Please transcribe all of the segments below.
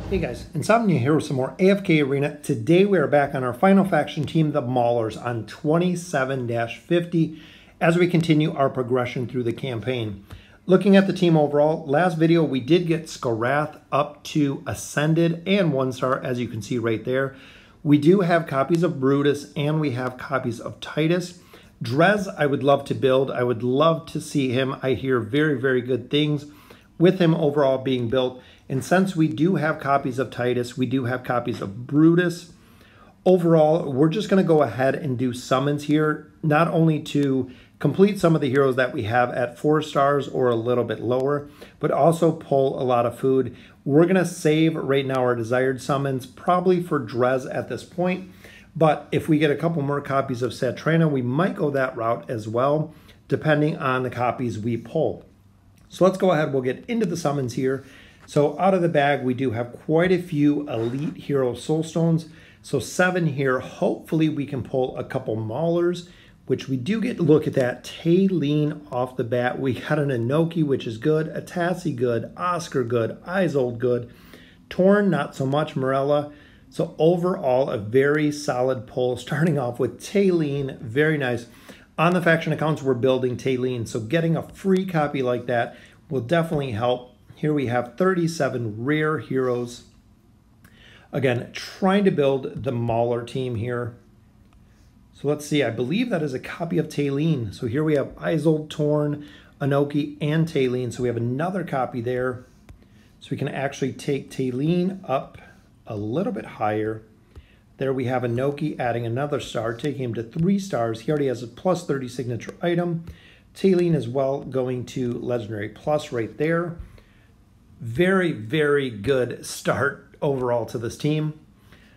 Hey guys, Insomnia here with some more AFK Arena. Today we are back on our final faction team, the Maulers, on 27-50 as we continue our progression through the campaign. Looking at the team overall, last video we did get Skarath up to Ascended and 1-star, as you can see right there. We do have copies of Brutus and we have copies of Titus. Drez I would love to build. I would love to see him. I hear very, very good things with him overall being built. And since we do have copies of Titus, we do have copies of Brutus. Overall, we're just going to go ahead and do summons here, not only to complete some of the heroes that we have at 4 stars or a little bit lower, but also pull a lot of food. We're going to save right now our desired summons, probably for Drez at this point. But if we get a couple more copies of Satrana, we might go that route as well, depending on the copies we pull. So let's go ahead, we'll get into the summons here. So out of the bag, we do have quite a few elite hero soulstones. So 7 here. Hopefully we can pull a couple Maulers, which we do get to look at that. Taylene off the bat. We got an Inoki, which is good. A Tassie good. Oscar good. Isolde good. Torn, not so much. Morella. So overall, a very solid pull. Starting off with Taylene. Very nice. On the faction accounts, we're building Taylene. So getting a free copy like that will definitely help. Here we have 37 rare heroes. Again, trying to build the Mauler team here. So let's see, I believe that is a copy of Taylene. So here we have Isolde, Torn, Inoki, and Taylene. So we have another copy there. So we can actually take Taylene up a little bit higher. There we have Inoki adding another star, taking him to 3 stars. He already has a plus 30 signature item. Taylene as well going to Legendary Plus right there. Very, very good start overall to this team.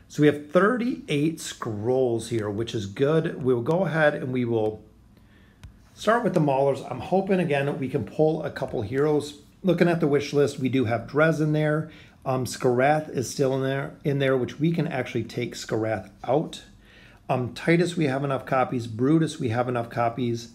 So we have 38 scrolls here, which is good. We'll go ahead and we will start with the Maulers. I'm hoping, again, we can pull a couple heroes. Looking at the wish list, we do have Drez in there. Skarath is still in there, which we can actually take Skarath out. Titus, we have enough copies. Brutus, we have enough copies.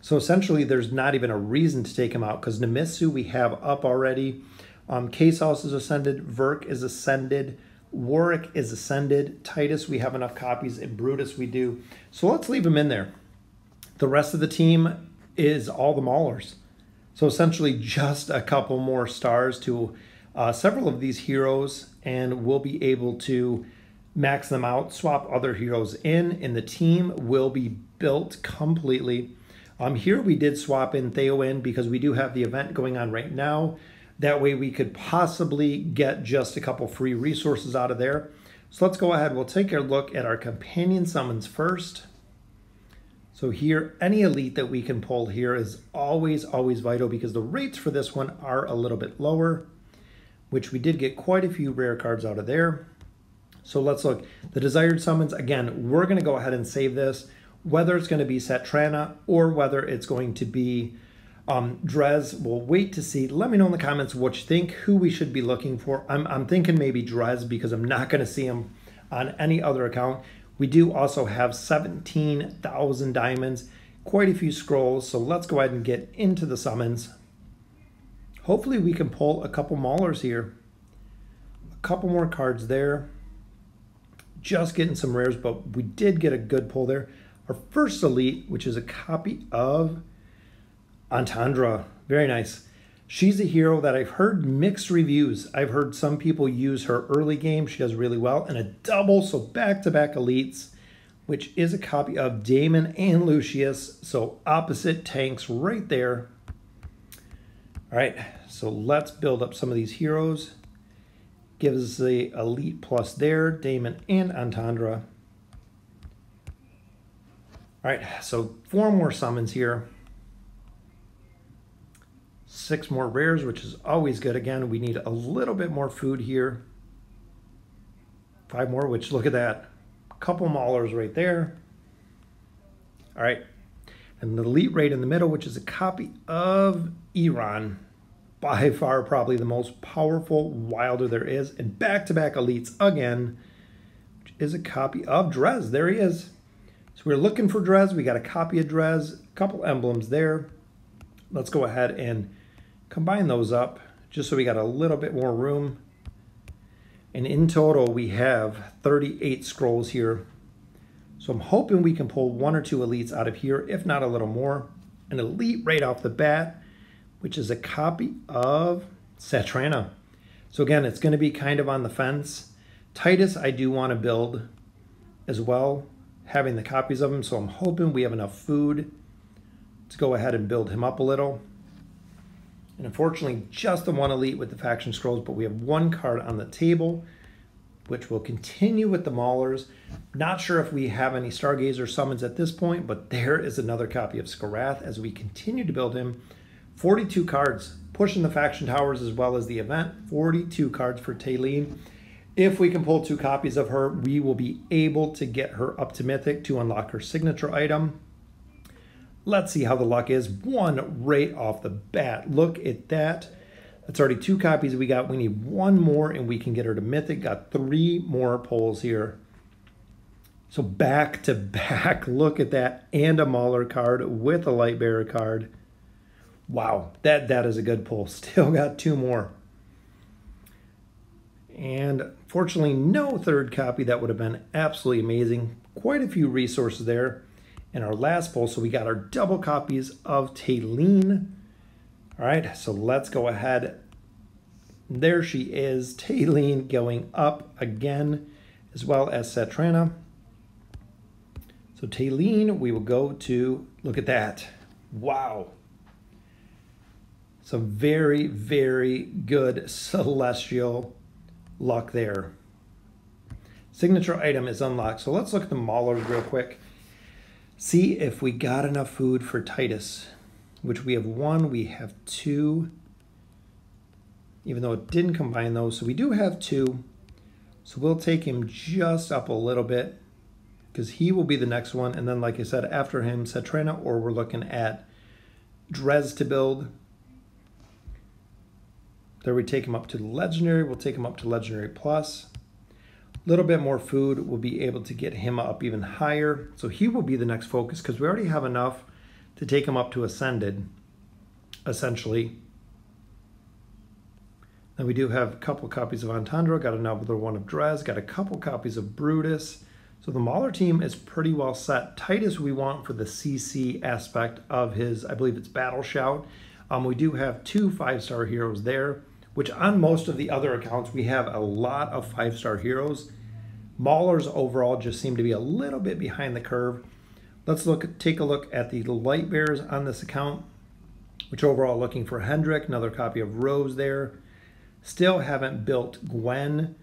So essentially, there's not even a reason to take him out because Nemisu we have up already. Kasos is ascended. Vurk is ascended. Warwick is ascended. Titus, we have enough copies. And Brutus, we do. So let's leave him in there. The rest of the team is all the Maulers. So essentially, just a couple more stars to several of these heroes, and we'll be able to max them out, swap other heroes in, and the team will be built completely. Here we did swap in Theowen because we do have the event going on right now. That way we could possibly get just a couple free resources out of there. So let's go ahead. We'll take a look at our companion summons first. So here, any elite that we can pull here is always, always vital because the rates for this one are a little bit lower, which we did get quite a few rare cards out of there. So let's look. The desired summons, again, we're going to go ahead and save this. Whether it's going to be Satrana or whether it's going to be Drez, we'll wait to see. Let me know in the comments what you think, who we should be looking for. I'm thinking maybe Drez because I'm not going to see him on any other account. We do also have 17,000 diamonds, quite a few scrolls, so let's go ahead and get into the summons. Hopefully we can pull a couple Maulers here. A couple more cards there. Just getting some rares, but we did get a good pull there. Our first elite, which is a copy of Antandra. Very nice. She's a hero that I've heard mixed reviews. I've heard some people use her early game. She does really well. And a double, so back-to-back elites, which is a copy of Damon and Lucius. So opposite tanks right there. All right, so let's build up some of these heroes. Gives us the elite plus there, Damon and Antandra. All right, so 4 more summons here. 6 more rares, which is always good. Again, we need a little bit more food here. 5 more, which look at that. A couple Maulers right there. All right, and the elite right in the middle, which is a copy of Iran. By far, probably the most powerful Wilder there is. And back-to-back elites again, which is a copy of Drez. There he is. So we're looking for Drez. We got a copy of Drez, a couple emblems there. Let's go ahead and combine those up just so we got a little bit more room. And in total, we have 38 scrolls here. So I'm hoping we can pull 1 or 2 elites out of here, if not a little more. An elite right off the bat, which is a copy of Satrana. So again, it's going to be kind of on the fence. Titus, I do want to build as well, having the copies of him. So I'm hoping we have enough food to go ahead and build him up a little. And unfortunately, just the 1 elite with the faction scrolls, but we have 1 card on the table, which will continue with the Maulers. Not sure if we have any Stargazer summons at this point, but there is another copy of Skarath as we continue to build him. 42 cards, pushing the faction towers as well as the event. 42 cards for Taylene. If we can pull 2 copies of her, we will be able to get her up to Mythic to unlock her signature item. Let's see how the luck is. 1 right off the bat. Look at that. That's already 2 copies we got. We need 1 more and we can get her to Mythic. Got 3 more pulls here. So back to back. Look at that. And a Mauler card with a Lightbearer card. Wow, that is a good pull. Still got 2 more. And fortunately, no 3rd copy. That would have been absolutely amazing. Quite a few resources there in our last pull. So we got our double copies of Taylene. All right, so let's go ahead. There she is, Taylene going up again, as well as Satrana. So Taylene, we will go to, look at that. Wow. Some very, very good celestial luck there. Signature item is unlocked. So let's look at the Maulers real quick. See if we got enough food for Titus, which we have 1, we have 2, even though it didn't combine those. So we do have 2. So we'll take him just up a little bit because he will be the next one. And then, like I said, after him, Satrana, or we're looking at Drez to build. There we take him up to Legendary. We'll take him up to Legendary Plus. A little bit more food. We'll be able to get him up even higher. So he will be the next focus because we already have enough to take him up to Ascended, essentially. Then we do have a couple copies of Entendre. Got another one of Drez. Got a couple copies of Brutus. So the Mauler team is pretty well set. Titus we want for the CC aspect of his, I believe it's Battle Shout. We do have 2 5-star heroes there, which on most of the other accounts, we have a lot of 5-star heroes. Maulers overall just seem to be a little bit behind the curve. Let's take a look at the light bearers on this account, which overall looking for Hendrik, another copy of Rose there. Still haven't built Gwen,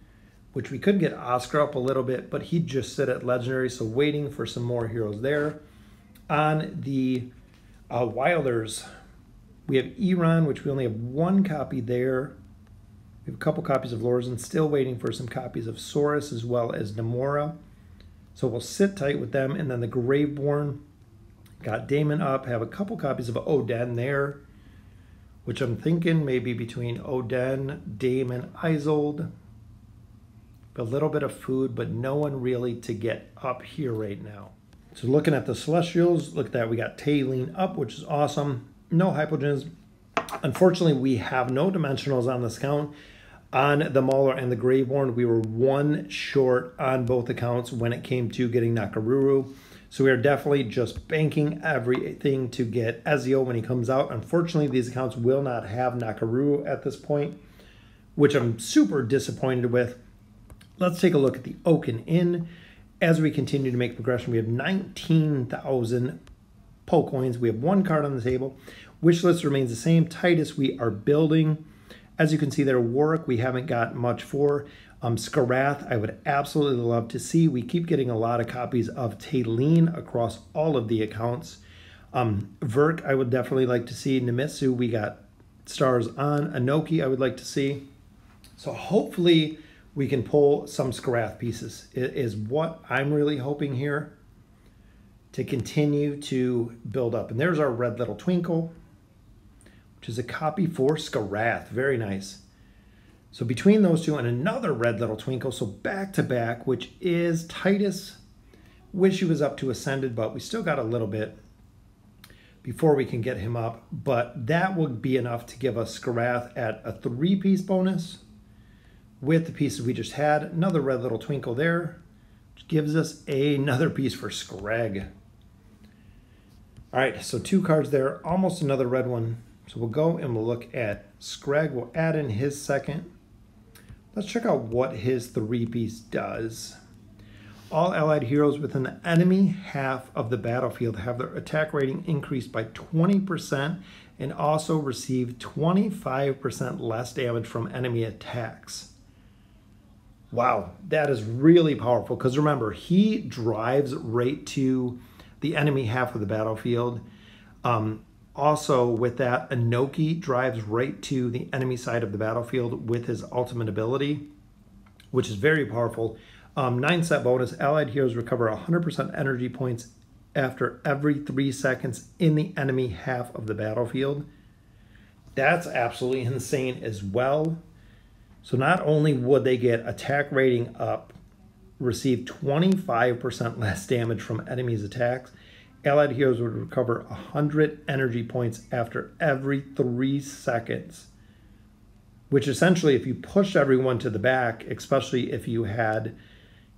which we could get Oscar up a little bit, but he'd just sit at Legendary, so waiting for some more heroes there. On the Wilders, we have Iran, which we only have 1 copy there. We have a couple copies of Lorzen, still waiting for some copies of Saurus as well as Namora. So we'll sit tight with them. And then the Graveborn, got Damon up, have a couple copies of Oden there, which I'm thinking maybe between Oden, Damon, Isolde. A little bit of food, but no one really to get up here right now. So looking at the Celestials, look at that. We got Taylene up, which is awesome. No Hypogens. Unfortunately, we have no Dimensionals on this account. On the Mauler and the Graveborn, we were 1 short on both accounts when it came to getting Nakaruru. So we are definitely just banking everything to get Ezio when he comes out. Unfortunately, these accounts will not have Nakaruru at this point, which I'm super disappointed with. Let's take a look at the Oaken Inn. As we continue to make progression, we have 19,000 Poe coins. We have 1 card on the table. Wish list remains the same. Titus, we are building. As you can see there, Vurk, we haven't got much for. Skarath, I would absolutely love to see. We keep getting a lot of copies of Taylene across all of the accounts. Vurk, I would definitely like to see. Nemitsu, we got stars on. Anoki, I would like to see. So hopefully we can pull some Skarath pieces. It is what I'm really hoping here to continue to build up. And there's our Red Little Twinkle, which is a copy for Skarath. Very nice. So between those 2 and another Red Little Twinkle, so back to back, which is Titus. Wish he was up to Ascended, but we still got a little bit before we can get him up. But that would be enough to give us Skarath at a 3-piece bonus, with the pieces we just had. Another red little twinkle there, which gives us another piece for Scrag. All right, so 2 cards there, almost another red one. So we'll go and we'll look at Scrag. We'll add in his second. Let's check out what his 3-piece does. All allied heroes within the enemy half of the battlefield have their attack rating increased by 20% and also receive 25% less damage from enemy attacks. Wow, that is really powerful because remember, he drives right to the enemy half of the battlefield. Also with that, Inoki drives right to the enemy side of the battlefield with his ultimate ability, which is very powerful. 9-set bonus, allied heroes recover 100% energy points after every 3 seconds in the enemy half of the battlefield. That's absolutely insane as well. So not only would they get attack rating up, receive 25% less damage from enemies' attacks, allied heroes would recover 100 energy points after every 3 seconds. Which essentially, if you pushed everyone to the back, especially if you had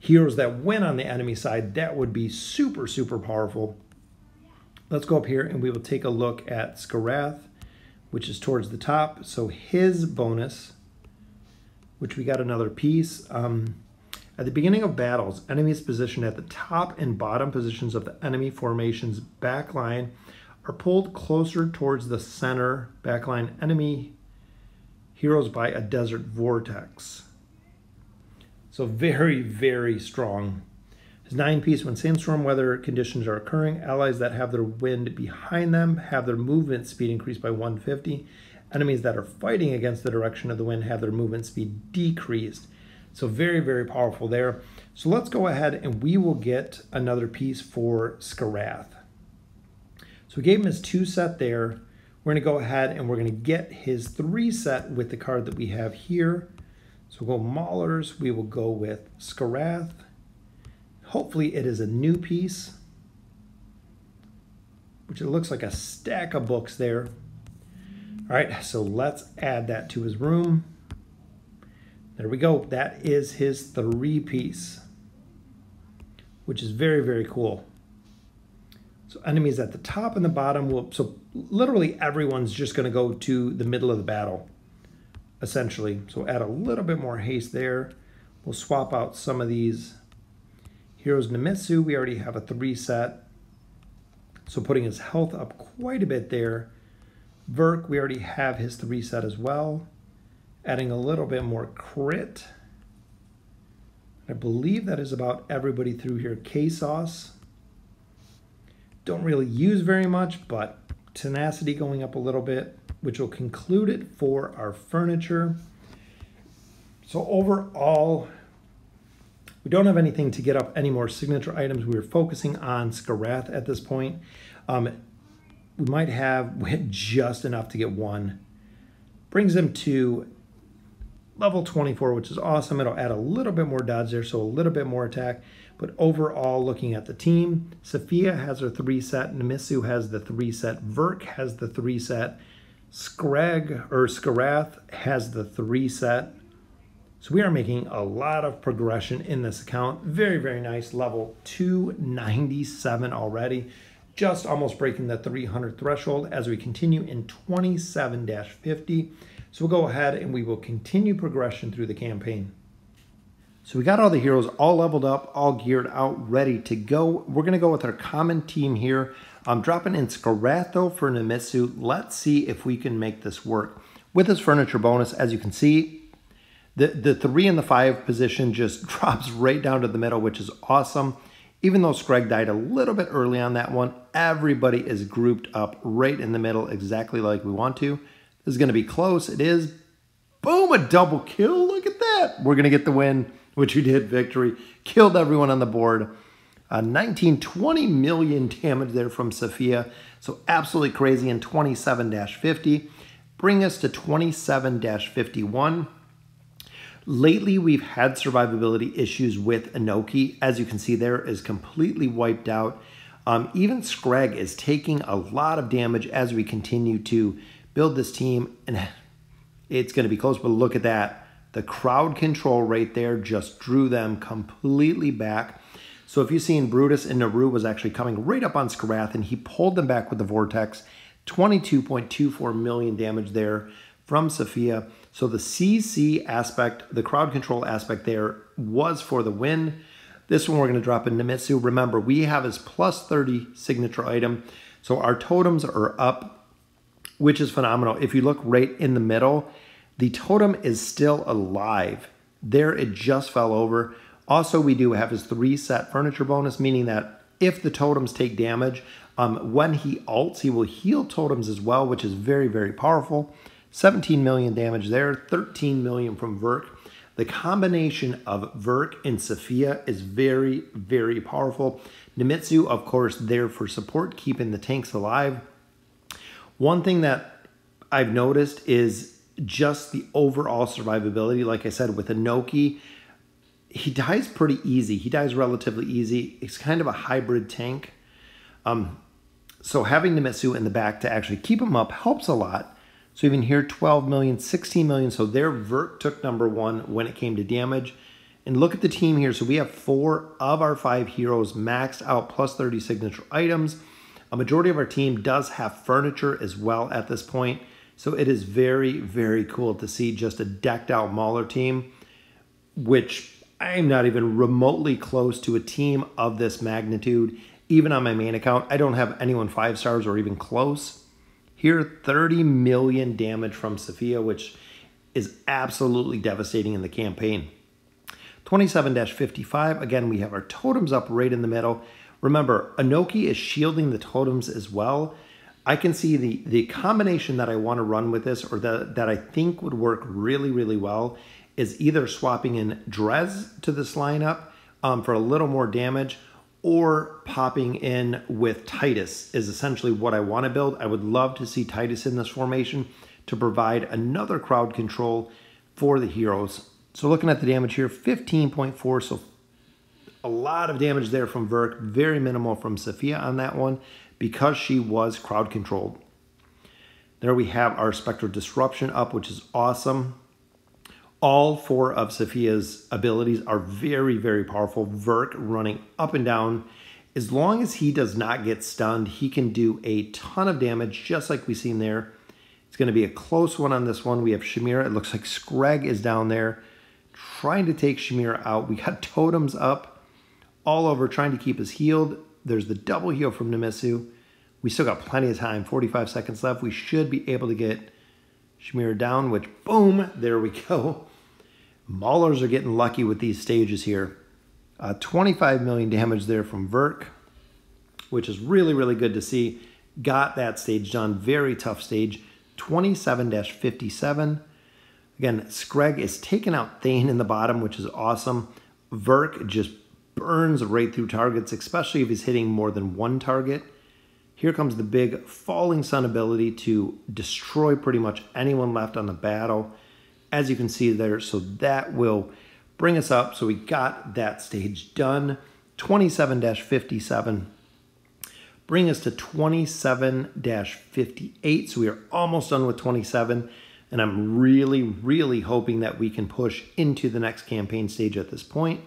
heroes that win on the enemy side, that would be super, super powerful. Let's go up here and we will take a look at Skarath, which is towards the top. So his bonus, which we got another piece. At the beginning of battles, enemies positioned at the top and bottom positions of the enemy formation's backline are pulled closer towards the center backline enemy heroes by a desert vortex. So very, very strong. His 9-piece, when sandstorm weather conditions are occurring, allies that have their wind behind them have their movement speed increased by 150. Enemies that are fighting against the direction of the wind have their movement speed decreased. So very, very powerful there. So let's go ahead and we will get another piece for Skarath. So we gave him his 2-set there. We're going to go ahead and we're going to get his 3-set with the card that we have here. So we'll go Maulers. We will go with Skarath. Hopefully it is a new piece, which it looks like a stack of books there. All right, so let's add that to his room. There we go. That is his 3-piece, which is very, very cool. So enemies at the top and the bottom will, so literally everyone's just going to go to the middle of the battle, essentially. So add a little bit more haste there. We'll swap out some of these heroes. Nemitsu, we already have a 3-set. So putting his health up quite a bit there. Vurk, we already have his 3-set as well. Adding a little bit more crit. I believe that is about everybody through here. K-Sauce. Don't really use very much, but tenacity going up a little bit, which will conclude it for our furniture. So overall, we don't have anything to get up any more signature items. We're focusing on Skarath at this point. We might have just enough to get 1. Brings him to level 24, which is awesome. It'll add a little bit more dodge there, so a little bit more attack. But overall, looking at the team, Safiya has her 3-set, Nemitsu has the 3-set, Vurk has the 3-set, Skarath has the 3-set. So we are making a lot of progression in this account. Very, very nice. Level 297 already. Just almost breaking the 300 threshold as we continue in 27-50. So we'll go ahead and we will continue progression through the campaign. So we got all the heroes all leveled up, all geared out, ready to go. We're going to go with our common team here. I'm dropping in Skarath though for Nemitsu. Let's see if we can make this work. With this furniture bonus, as you can see, the 3 and the 5 position just drops right down to the middle, which is awesome. Even though Scrag died a little bit early on that one, everybody is grouped up right in the middle exactly like we want to. This is going to be close. It is. Boom, a double kill. Look at that. We're going to get the win, which we did. Victory. Killed everyone on the board. 20 million damage there from Safiya. So absolutely crazy in 27-50. Bring us to 27-51. Lately, we've had survivability issues with Inoki. As you can see, there is completely wiped out. Even Scrag is taking a lot of damage as we continue to build this team. And it's going to be close, but look at that. The crowd control right there just drew them completely back. So if you've seen, Brutus and Naru was actually coming right up on Skarath, and he pulled them back with the Vortex. 22.24 million damage there from Safiya. So the CC aspect, the crowd control aspect there, was for the win. This one we're going to drop in Nemitsu. Remember, we have his plus 30 signature item. So our totems are up, which is phenomenal. If you look right in the middle, the totem is still alive. There, it just fell over. Also, we do have his 3-set furniture bonus, meaning that if the totems take damage, when he ults, he will heal totems as well, which is very, very powerful. 17 million damage there, 13 million from Vurk. The combination of Vurk and Safiya is very, very powerful. Nemitsu, of course, there for support, keeping the tanks alive. One thing that I've noticed is just the overall survivability. Like I said, with Inoki, he dies pretty easy. He dies relatively easy. It's kind of a hybrid tank. So having Nemitsu in the back to actually keep him up helps a lot. So even here, 12 million, 16 million. So there, Vurk took #1 when it came to damage. And look at the team here. So we have 4 of our 5 heroes maxed out plus 30 signature items. A majority of our team does have furniture as well at this point. So it is very, very cool to see just a decked out Mauler team, which I'm not even remotely close to a team of this magnitude. Even on my main account, I don't have anyone 5 stars or even close. Here, 30 million damage from Safiya, which is absolutely devastating in the campaign. 27-55, again, we have our totems up right in the middle. Remember, Inoki is shielding the totems as well. I can see the combination that I want to run with this, or that I think would work really, really well, is either swapping in Drez to this lineup for a little more damage, or popping in with Titus is essentially what I want to build. I would love to see Titus in this formation to provide another crowd control for the heroes. So looking at the damage here, 15.4, so a lot of damage there from Vurk, very minimal from Safiya on that one because she was crowd controlled. There we have our Spectral Disruption up, which is awesome. All 4 of Safiya's abilities are very, very powerful. Vurk running up and down. As long as he does not get stunned, he can do a ton of damage, just like we've seen there. It's going to be a close one on this one. We have Shamira. It looks like Scrag is down there trying to take Shamira out. We got totems up all over trying to keep us healed. There's the double heal from Nemitsu. We still got plenty of time, 45 seconds left. We should be able to get Shamira down, which, boom, there we go. Maulers are getting lucky with these stages here. 25 million damage there from Vurk, which is really, really good to see. Got that stage done. Very tough stage. 27-57. Again, Scrag is taking out Thane in the bottom, which is awesome. Vurk just burns right through targets, especially if he's hitting more than one target. Here comes the big Falling Sun ability to destroy pretty much anyone left on the battle, as you can see there. So that will bring us up. So we got that stage done. 27-57. Bring us to 27-58. So we are almost done with 27. And I'm really, really hoping that we can push into the next campaign stage at this point.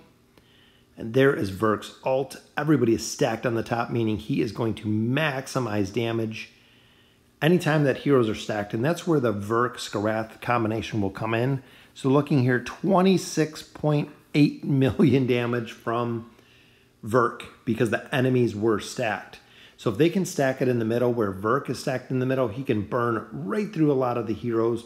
And there is Vurk's ult. Everybody is stacked on the top, meaning he is going to maximize damage anytime that heroes are stacked. And that's where the Vurk Skarath combination will come in. So looking here, 26.8 million damage from Vurk because the enemies were stacked. So if they can stack it in the middle where Vurk is stacked in the middle, he can burn right through a lot of the heroes.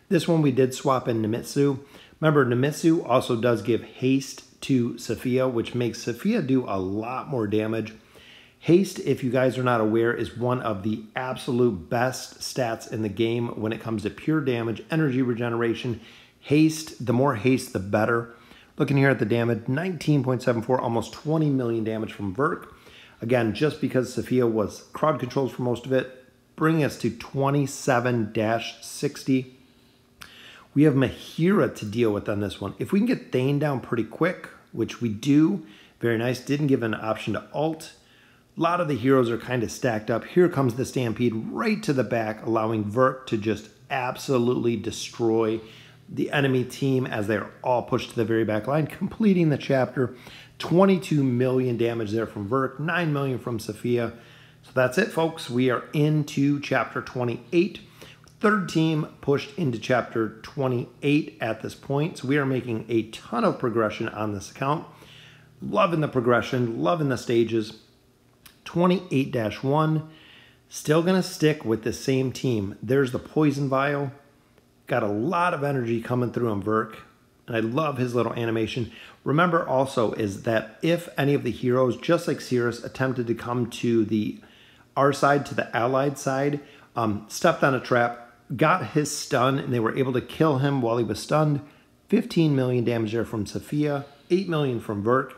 This one we did swap in Nemitsu. Remember, Nemitsu also does give haste to Safiya, which makes Safiya do a lot more damage. Haste, if you guys are not aware, is one of the absolute best stats in the game when it comes to pure damage, energy regeneration. Haste, the more haste, the better. Looking here at the damage, 19.74, almost 20 million damage from Vurk. Again, just because Safiya was crowd controls for most of it, bringing us to 27-60. We have Mahira to deal with on this one. If we can get Thane down pretty quick, which we do, very nice. Didn't give an option to ult. A lot of the heroes are kind of stacked up. Here comes the Stampede right to the back, allowing Vurk to just absolutely destroy the enemy team as they're all pushed to the very back line, completing the chapter. 22 million damage there from Vurk, 9 million from Safiya. So that's it, folks. We are into chapter 28. Third team pushed into chapter 28 at this point. So we are making a ton of progression on this account. Loving the progression, loving the stages. 28-1. Still going to stick with the same team. There's the Poison Vial. Got a lot of energy coming through on Vurk. And I love his little animation. Remember also is that if any of the heroes, just like Skarath, attempted to come to our side, to the allied side, stepped on a trap, got his stun, and they were able to kill him while he was stunned. 15 million damage there from Safiya, 8 million from Vurk,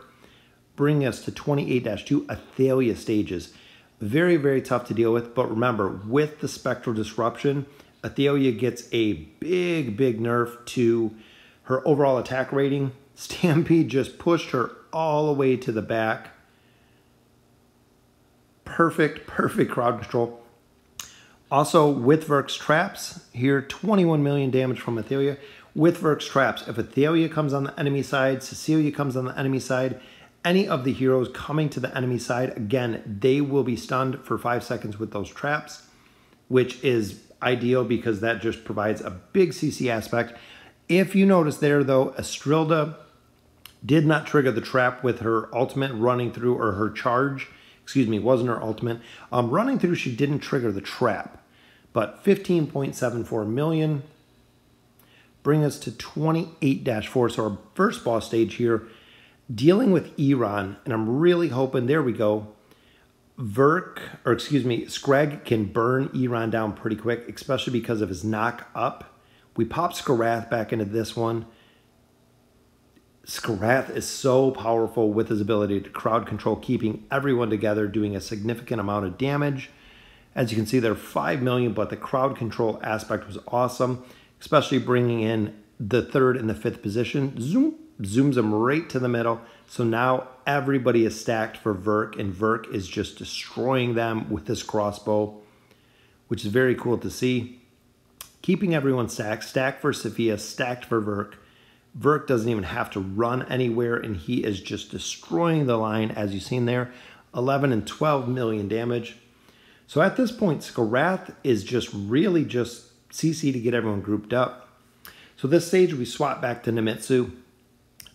bringing us to 28-2 Athalia stages. Very, very tough to deal with, but remember, with the Spectral Disruption, Athalia gets a big, big nerf to her overall attack rating. Stampede just pushed her all the way to the back. Perfect, perfect crowd control. Also, with Vurk's traps, here 21 million damage from Athalia. With Vurk's traps, if Athalia comes on the enemy side, Cecilia comes on the enemy side, any of the heroes coming to the enemy side, again, they will be stunned for 5 seconds with those traps, which is ideal because that just provides a big CC aspect. If you notice there, though, Estrilda did not trigger the trap with her ultimate running through, or her charge. Excuse me, wasn't her ultimate. Running through, she didn't trigger the trap. But 15.74 million. Bring us to 28-4. So our first boss stage here, dealing with Iran. And I'm really hoping, there we go, Scrag can burn Iran down pretty quick, especially because of his knock up. We pop Skarath back into this one. Skarath is so powerful with his ability to crowd control, keeping everyone together, doing a significant amount of damage. As you can see, they're 5 million, but the crowd control aspect was awesome, especially bringing in the 3rd and the 5th position. Zooms them right to the middle. So now everybody is stacked for Vurk, and Vurk is just destroying them with this crossbow, which is very cool to see. Keeping everyone stacked for Safiya, stacked for Vurk. Vurk doesn't even have to run anywhere, and he is just destroying the line, as you've seen there. 11 and 12 million damage. So at this point, Skarath is just really just CC to get everyone grouped up. So this stage, we swap back to Nemitsu.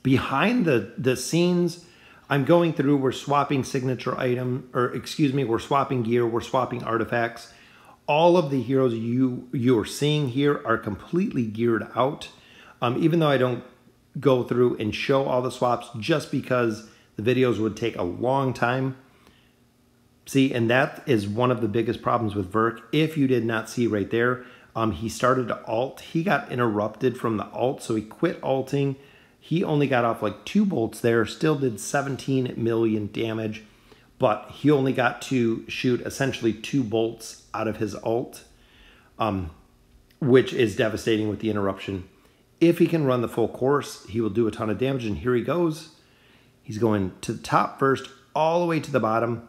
Behind the scenes, I'm going through, we're swapping signature item, or excuse me, we're swapping gear, we're swapping artifacts. All of the heroes you are seeing here are completely geared out. Even though I don't go through and show all the swaps, just because the videos would take a long time. See, and that is one of the biggest problems with Vurk. If you did not see right there, he started to ult. He got interrupted from the ult, so he quit ulting. He only got off like 2 bolts there, still did 17 million damage, but he only got to shoot essentially 2 bolts out of his ult, which is devastating with the interruption. If he can run the full course, he will do a ton of damage, and here he goes. He's going to the top first, all the way to the bottom,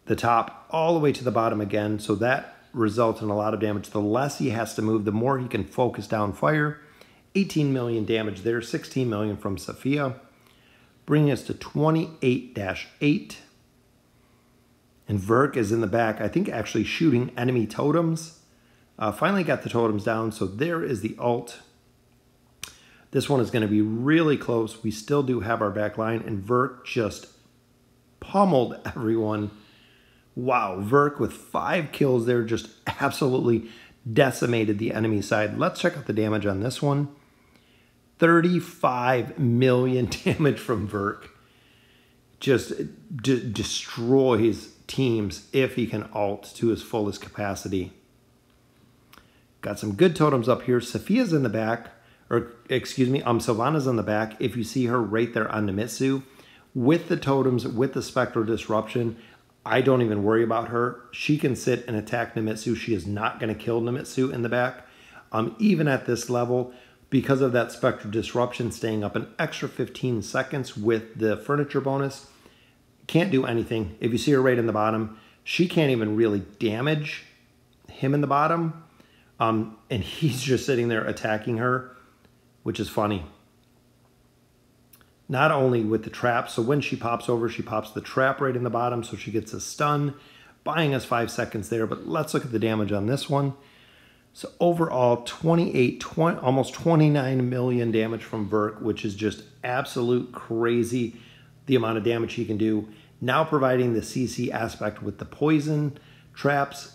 the top, all the way to the bottom again, so that results in a lot of damage. The less he has to move, the more he can focus down fire. 18 million damage there, 16 million from Safiya, bringing us to 28-8. And Vurk is in the back, I think actually shooting enemy totems. Finally got the totems down, so there is the ult. This one is going to be really close. We still do have our back line, and Vurk just pummeled everyone. Wow, Vurk with 5 kills there, just absolutely decimated the enemy side. Let's check out the damage on this one. 35 million damage from Vurk. Just destroys teams if he can ult to his fullest capacity. Got some good totems up here. Safiya's in the back, or excuse me, Sylvana's in the back. If you see her right there on Nemitsu, with the totems, with the Spectral Disruption, I don't even worry about her. She can sit and attack Nemitsu. She is not going to kill Nemitsu in the back. Even at this level, because of that Spectral Disruption staying up an extra 15 seconds with the furniture bonus, can't do anything. If you see her right in the bottom, she can't even really damage him in the bottom. And he's just sitting there attacking her, which is funny. Not only with the trap, so when she pops over, she pops the trap right in the bottom, so she gets a stun, buying us 5 seconds there. But let's look at the damage on this one. So overall, almost 29 million damage from Vurk, which is just absolute crazy, the amount of damage he can do. Now providing the CC aspect with the poison traps,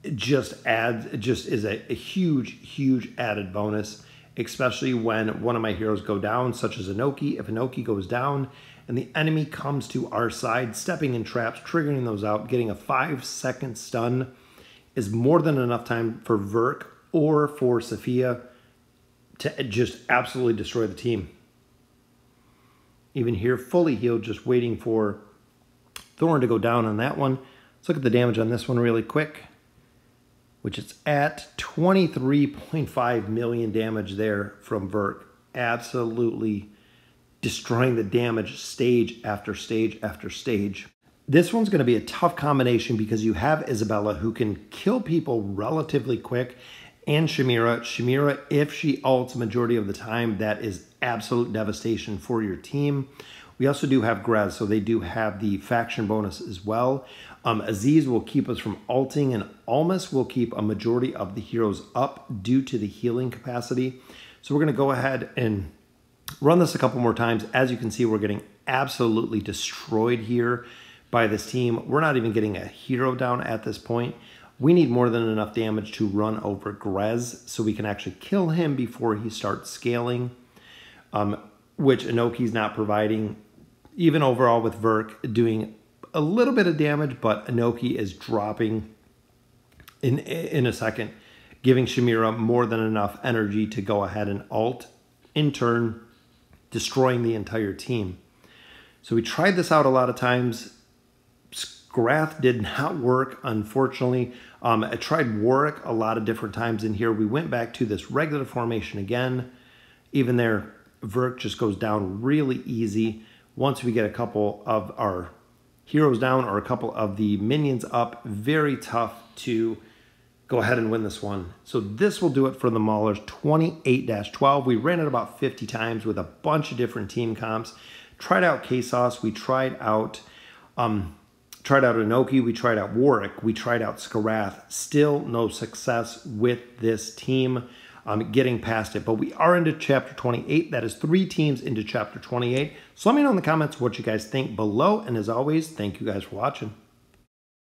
it just is a huge added bonus, especially when one of my heroes go down, such as Inoki. If Inoki goes down and the enemy comes to our side, stepping in traps, triggering those out, getting a 5-second stun is more than enough time for Vurk or for Safiya to just absolutely destroy the team. Even here, fully healed, just waiting for Thorn to go down on that one. Let's look at the damage on this one really quick, which is at 23.5 million damage there from Vurk. Absolutely destroying the damage stage after stage after stage. This one's going to be a tough combination because you have Isabella, who can kill people relatively quick, and Shamira. Shamira, if she ults majority of the time, that is absolute devastation for your team. We also do have Grez, so they do have the faction bonus as well. Aziz will keep us from ulting, and Almas will keep a majority of the heroes up due to the healing capacity. So we're going to go ahead and run this a couple more times. As you can see, we're getting absolutely destroyed here by this team. We're not even getting a hero down at this point. We need more than enough damage to run over Grez so we can actually kill him before he starts scaling, which Inoki's not providing. Even overall with Vurk doing a little bit of damage, but Inoki is dropping in a second, giving Shamira more than enough energy to go ahead and ult, in turn destroying the entire team. So we tried this out a lot of times. Skarath did not work, unfortunately. I tried Warwick a lot of different times in here. We went back to this regular formation again. Even there, Vurk just goes down really easy. Once we get a couple of our heroes down or a couple of the minions up, very tough to go ahead and win this one. So this will do it for the Maulers 28-12. We ran it about 50 times with a bunch of different team comps. Tried out K-Sauce. We tried out Inoki. We tried out Warwick. We tried out Skarath. Still no success with this team getting past it. But we are into Chapter 28. That is 3 teams into Chapter 28. So let me know in the comments what you guys think below. And as always, thank you guys for watching.